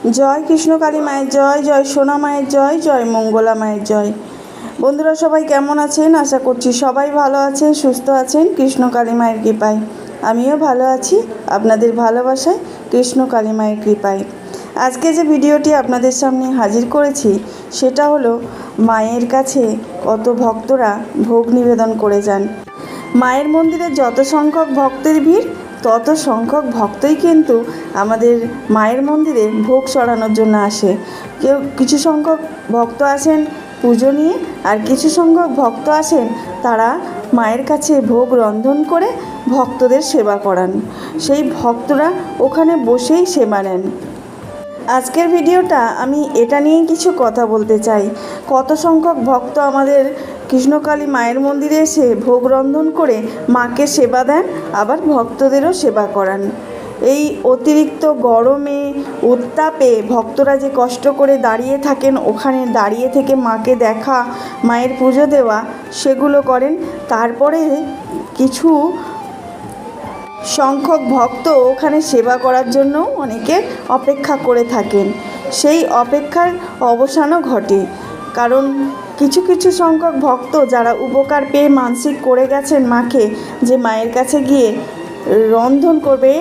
জয় কৃষ্ণকালী মায়ের জয়, জয় সোনা মায়ের জয়, জয় মঙ্গলা মায়ের জয়। বন্ধুরা সবাই কেমন আছেন? আশা করছি সবাই ভালো আছেন, সুস্থ আছেন কৃষ্ণকালী মায়ের কৃপায়। আমিও ভালো আছি আপনাদের ভালোবাসায়, কৃষ্ণকালী মায়ের কৃপায়। আজকে যে ভিডিওটি আপনাদের সামনে হাজির করেছি সেটা হলো মায়ের কাছে কত ভক্তরা ভোগ নিবেদন করে যান। মায়ের মন্দিরে যত সংখ্যক ভক্তের ভিড়, তত সংখ্যক ভক্তই কিন্তু আমাদের মায়ের মন্দিরে ভোগ চড়ানোর জন্য আসে। কিছু সংখ্যক ভক্ত আসেন পুজো নিয়ে, আর কিছু সংখ্যক ভক্ত আসেন তারা মায়ের কাছে ভোগ রন্ধন করে ভক্তদের সেবা করান। সেই ভক্তরা ওখানে বসেই সেবা নেন। আজকের ভিডিওটা আমি এটা নিয়েই কিছু কথা বলতে চাই। কত সংখ্যক ভক্ত আমাদের কৃষ্ণকালী মায়ের মন্দিরে এসে ভোগ রন্ধন করে মাকে সেবা দেন, আবার ভক্তদেরও সেবা করান। এই অতিরিক্ত গরমে উত্তাপে ভক্তরা যে কষ্ট করে দাঁড়িয়ে থাকেন, ওখানে দাঁড়িয়ে থেকে মাকে দেখা, মায়ের পুজো দেওয়া, সেগুলো করেন। তারপরে কিছু সংখ্যক ভক্ত ওখানে সেবা করার জন্য অনেকে অপেক্ষা করে থাকেন। সেই অপেক্ষার অবসানও ঘটে, কারণ কিছু কিছু সংখ্যক ভক্ত যারা উপকার পেয়ে মানসিক করে গেছেন মাকে, যে মায়ের কাছে গিয়ে রন্ধন করবে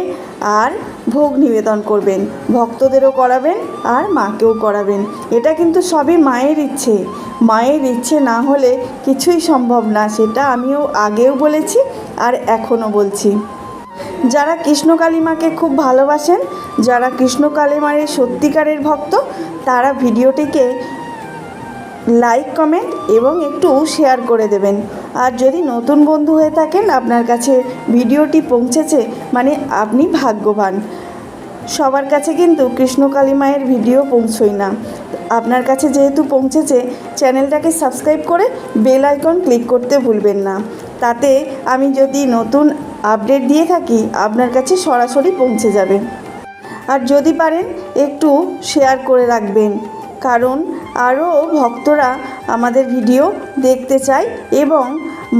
আর ভোগ নিবেদন করবেন, ভক্তদেরও করাবেন আর মাকেও করাবেন। এটা কিন্তু সবই মায়ের ইচ্ছে। মায়ের ইচ্ছে না হলে কিছুই সম্ভব না, সেটা আমিও আগেও বলেছি আর এখনও বলছি। যারা কৃষ্ণকালী মাকে খুব ভালোবাসেন, যারা কৃষ্ণকালী মায়ের সত্যিকারের ভক্ত, তারা ভিডিওটিকে লাইক, কমেন্ট এবং একটু শেয়ার করে দেবেন। আর যদি নতুন বন্ধু হয়ে থাকেন, আপনার কাছে ভিডিওটি পৌঁছেছে মানে আপনি ভাগ্যবান। সবার কাছে কিন্তু কৃষ্ণকালী মায়ের ভিডিও পৌঁছয় না। আপনার কাছে যেহেতু পৌঁছেছে, চ্যানেলটাকে সাবস্ক্রাইব করে বেল আইকন ক্লিক করতে ভুলবেন না। তাতে আমি যদি নতুন আপডেট দিয়ে থাকি আপনার কাছে সরাসরি পৌঁছে যাবে। আর যদি পারেন একটু শেয়ার করে রাখবেন, কারণ আরও ভক্তরা আমাদের ভিডিও দেখতে চায় এবং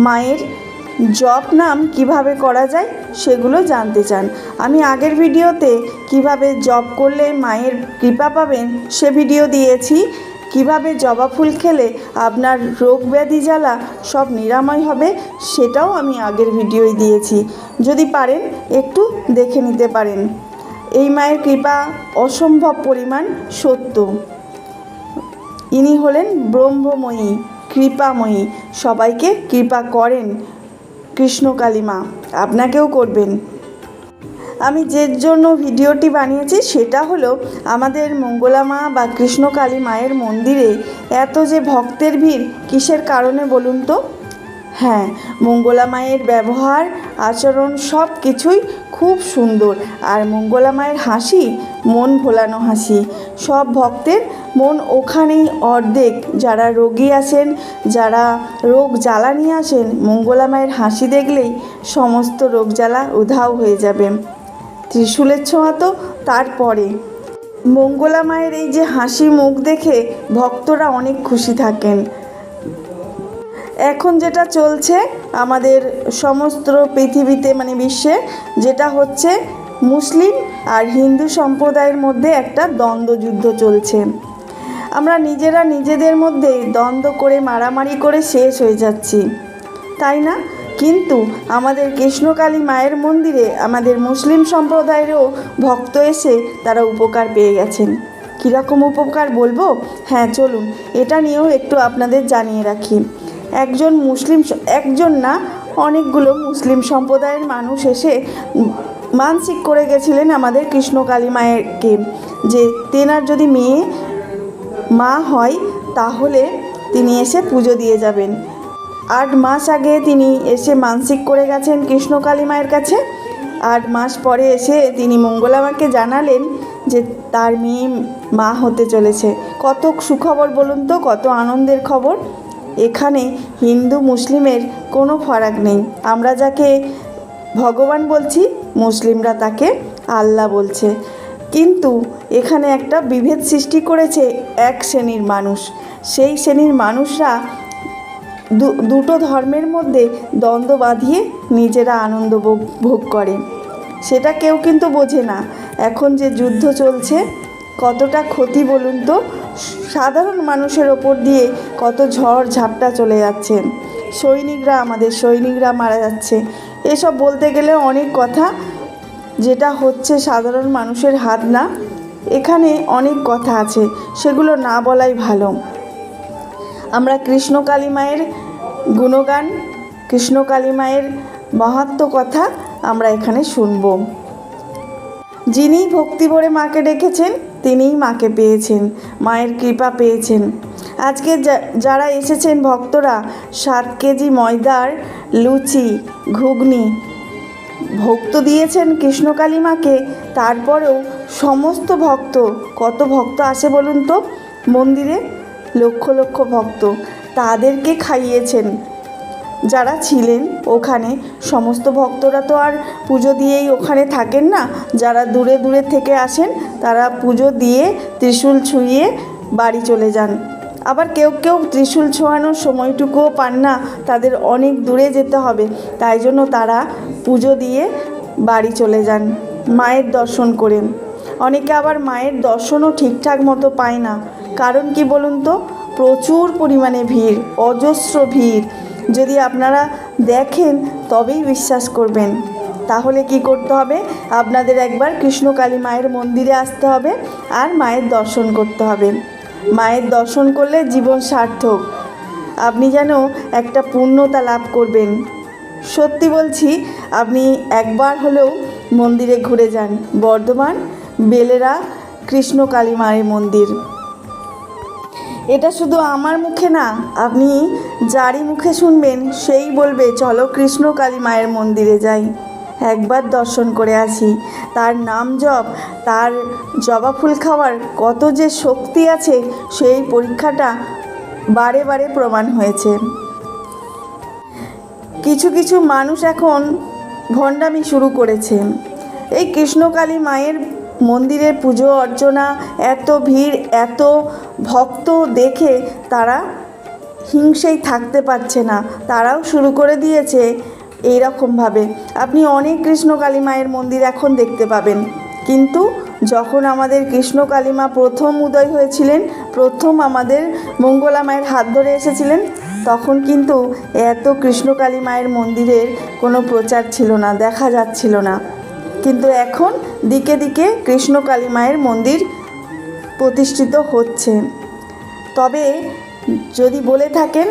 মায়ের জপ নাম কিভাবে করা যায় সেগুলো জানতে চান। আমি আগের ভিডিওতে কিভাবে জপ করলে মায়ের কৃপা পাবেন সে ভিডিও দিয়েছি। কিভাবে জবা ফুল খেলে আপনার রোগ ব্যাধি জ্বালা সব নিরাময় হবে সেটাও আমি আগের ভিডিওয় দিয়েছি। যদি পারেন একটু দেখে নিতে পারেন। এই মায়ের কৃপা অসম্ভব পরিমাণ সত্য। ইনি হলেন ব্রহ্মময়ী, কৃপাময়ী, সবাইকে কৃপা করেন কৃষ্ণকালী মা, আপনাকেও করবেন। আমি যে জন্য ভিডিওটি বানিয়েছি সেটা হলো আমাদের মঙ্গলা মা বা কৃষ্ণকালী মায়ের মন্দিরে এত যে ভক্তের ভিড় কিসের কারণে বলুন তো? হ্যাঁ, মঙ্গলা মায়ের ব্যবহার, আচরণ সব কিছুই খুব সুন্দর। আর মঙ্গলা মায়ের হাসি মন ভোলানো হাসি। সব ভক্তের মন ওখানেই অর্ধেক। যারা রোগী আসেন, যারা রোগ জ্বালা নিয়ে আসেন, মঙ্গলা মায়ের হাসি দেখলেই সমস্ত রোগ জ্বালা উধাও হয়ে যাবে। ত্রিশূলের ছোঁয়া তো তারপরে। মঙ্গলা মায়ের এই যে হাসি মুখ দেখে ভক্তরা অনেক খুশি থাকেন। এখন যেটা চলছে আমাদের সমস্ত পৃথিবীতে মানে বিশ্বে, যেটা হচ্ছে মুসলিম আর হিন্দু সম্প্রদায়ের মধ্যে একটা দ্বন্দ্বযুদ্ধ চলছে। আমরা নিজেরা নিজেদের মধ্যে দ্বন্দ্ব করে মারামারি করে শেষ হয়ে যাচ্ছি, তাই না? কিন্তু আমাদের কৃষ্ণকালী মায়ের মন্দিরে আমাদের মুসলিম সম্প্রদায়েরও ভক্ত এসে তারা উপকার পেয়ে গেছেন। কীরকম উপকার বলবো? হ্যাঁ, চলুন এটা নিয়েও একটু আপনাদের জানিয়ে রাখি। একজন না, অনেকগুলো মুসলিম সম্প্রদায়ের মানুষ এসে মানসিক করে গেছিলেন আমাদের কৃষ্ণকালী মায়েরকে, যে তেনার যদি মা হয় তাহলে তিনি এসে পুজো দিয়ে যাবেন। 8 মাস আগে তিনি এসে মানসিক করে গেছেন কৃষ্ণকালী মায়ের কাছে। 8 মাস পরে এসে তিনি মঙ্গলা মাকে জানালেন যে তার মেয়ে মা হতে চলেছে। কত সুখবর বলুন তো, কত আনন্দের খবর। এখানে হিন্দু মুসলিমের কোনো ফারাক নেই। আমরা যাকে ভগবান বলছি, মুসলিমরা তাকে আল্লাহ বলছে। কিন্তু এখানে একটা বিভেদ সৃষ্টি করেছে এক শ্রেণীর মানুষ। সেই শ্রেণীর মানুষরা দুটো ধর্মের মধ্যে দ্বন্দ্ব বাঁধিয়ে নিজেরা আনন্দ ভোগ করে। সেটা কেউ কিন্তু বোঝে না। এখন যে যুদ্ধ চলছে, কতটা ক্ষতি বলুন তো। সাধারণ মানুষের ওপর দিয়ে কত ঝড় ঝাপটা চলে যাচ্ছে, আমাদের সৈনিকরা মারা যাচ্ছে। এসব বলতে গেলে অনেক কথা, যেটা হচ্ছে সাধারণ মানুষের হাত না। এখানে অনেক কথা আছে, সেগুলো না বলাই ভালো। আমরা কৃষ্ণকালী মায়ের গুণগান, কৃষ্ণকালী মায়ের মাহাত্ম্য কথা আমরা এখানে শুনব। যিনি ভক্তি ভরে মাকে ডেকেছেন তিনিই মাকে পেয়েছেন, মায়ের কৃপা পেয়েছেন। আজকে যারা এসেছেন ভক্তরা 7 কেজি ময়দার লুচি ঘুগনি ভক্ত দিয়েছেন কৃষ্ণকালী মাকে। তারপরেও সমস্ত ভক্ত, কত ভক্ত আসে বলুন তো মন্দিরে, লক্ষ লক্ষ ভক্ত, তাদেরকে খাইয়েছেন। যারা ছিলেন ওখানে সমস্ত ভক্তরা তো আর পুজো দিয়েই ওখানে থাকেন না, যারা দূরে দূরে থেকে আসেন তারা পুজো দিয়ে ত্রিশূল ছুঁয়ে বাড়ি চলে যান। আবার কেউ কেউ ত্রিশূল ছোঁয়ানোর সময়টুকুও পান না, তাদের অনেক দূরে যেতে হবে, তাই জন্য তারা পুজো দিয়ে বাড়ি চলে যান মায়ের দর্শন করে। অনেকে আবার মায়ের দর্শনও ঠিকঠাক মতো পায় না। কারণ কি বলুন তো, প্রচুর পরিমাণে ভিড়, অজস্র ভিড়। যদি আপনারা দেখেন তবেই বিশ্বাস করবেন। তাহলে কি করতে হবে, আপনাদের একবার কৃষ্ণকালী মায়ের মন্দিরে আসতে হবে আর মায়ের দর্শন করতে হবে। মায়ের দর্শন করলে জীবন সার্থক, আপনি যেন একটা পূর্ণতা লাভ করবেন। সত্যি বলছি, আপনি একবার হলেও মন্দিরে ঘুরে যান, বর্ধমান বেলেরা কৃষ্ণকালী মায়ের মন্দির। এটা শুধু আমার মুখে না, আপনি যারই মুখে শুনবেন সেই বলবে চলো কৃষ্ণকালী মায়ের মন্দিরে যাই, একবার দর্শন করে আসি। তার নাম জপ, তার জবা ফুল খাওয়ার কত যে শক্তি আছে, সেই পরীক্ষাটা বারে বারে প্রমাণ হয়েছে। কিছু কিছু মানুষ এখন ভণ্ডামি শুরু করেছে। এই কৃষ্ণকালী মায়ের মন্দিরের পুজো অর্চনা, এত ভিড়, এত ভক্ত দেখে তারা হিংসেই থাকতে পারছে না, তারাও শুরু করে দিয়েছে এইরকমভাবে। আপনি অনেক কৃষ্ণকালী মায়ের মন্দির এখন দেখতে পাবেন, কিন্তু যখন আমাদের কৃষ্ণকালী মা প্রথম উদয় হয়েছিলেন, প্রথম আমাদের মঙ্গলা মায়ের হাত ধরে এসেছিলেন, তখন কিন্তু এত কৃষ্ণকালী মায়ের মন্দিরের কোনো প্রচার ছিল না, দেখা যাচ্ছিল না। কিন্তু এখন দিকে দিকে কৃষ্ণকালী মায়ের মন্দির প্রতিষ্ঠিত হচ্ছে। তবে যদি বলে থাকেন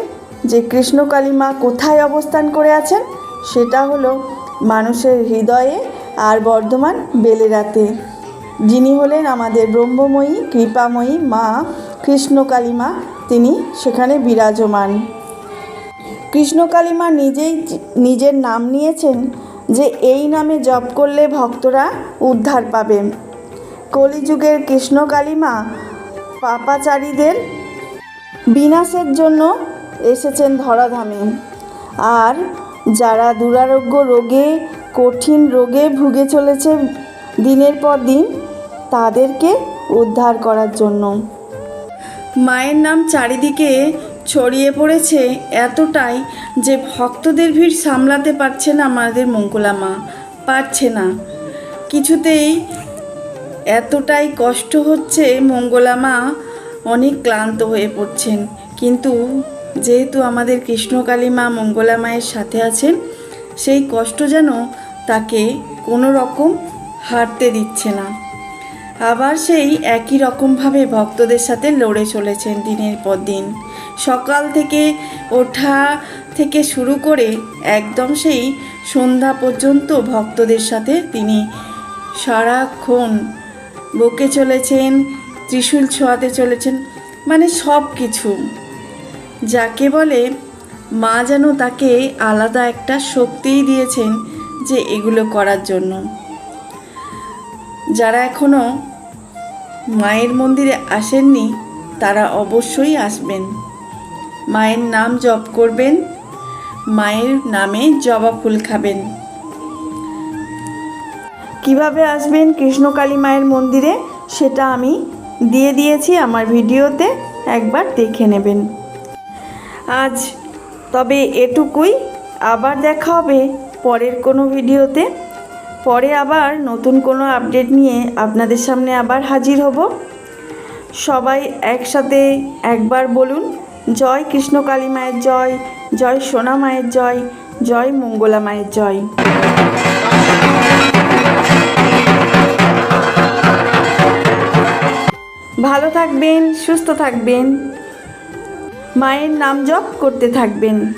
যে কৃষ্ণকালী মা কোথায় অবস্থান করে আছেন, সেটা হলো মানুষের হৃদয়ে আর বর্ধমান বেলেরাতে। যিনি হলেন আমাদের ব্রহ্মময়ী কৃপাময়ী মা কৃষ্ণকালী মা, তিনি সেখানে বিরাজমান। কৃষ্ণকালী মা নিজেই নিজের নাম নিয়েছেন যে এই নামে জপ করলে ভক্তরা উদ্ধার পাবে। কলিযুগের কৃষ্ণকালী মা পাপাচারীদের বিনাশের জন্য এসেছেন ধরাধামে। আর যারা দুরারোগ্য রোগে, কঠিন রোগে ভুগে চলেছে দিনের পর দিন, তাদেরকে উদ্ধার করার জন্য। মায়ের নাম চারিদিকে ছড়িয়ে পড়েছে এতটাই যে ভক্তদের ভিড় সামলাতে পারছে না আমাদের মঙ্গলা মা, পারছে না কিছুতেই। এতটাই কষ্ট হচ্ছে, মঙ্গলা মা অনেক ক্লান্ত হয়ে পড়ছেন। কিন্তু যেহেতু আমাদের কৃষ্ণকালী মা মঙ্গলা মায়ের সাথে আছেন, সেই কষ্ট যেন তাকে কোনো রকম হারতে দিচ্ছে না। আবার সেই একই রকমভাবে ভক্তদের সাথে লড়ে চলেছেন দিনের পর দিন। সকাল থেকে ওঠা থেকে শুরু করে একদম সেই সন্ধ্যা পর্যন্ত ভক্তদের সাথে তিনি সারাক্ষণ বকে চলেছেন, ত্রিশূল ছোঁয়াতে চলেছেন, মানে সব কিছু। যাকে বলে মা যেন তাকে আলাদা একটা শক্তিই দিয়েছেন যে এগুলো করার জন্য। যারা এখনও মায়ের মন্দিরে আসেননি তারা অবশ্যই আসবেন, মায়ের নাম জপ করবেন, মায়ের নামে জবা ফুল খাবেন। কিভাবে আসবেন কৃষ্ণকালী মায়ের মন্দিরে সেটা আমি দিয়ে দিয়েছি আমার ভিডিওতে, একবার দেখে নেবেন। আজ তবে এটুকুই, আবার দেখা হবে পরের কোনো ভিডিওতে। পরে আবার নতুন কোনো আপডেট নিয়ে আপনাদের সামনে আবার হাজির হব। সবাই একসাথে একবার বলুন, জয় কৃষ্ণকালী মায়ের জয়, জয় সোনা মায়ের জয়, জয় মঙ্গলা মায়ের জয়। ভালো থাকবেন, সুস্থ থাকবেন, মায়ের নাম জপ করতে থাকবেন।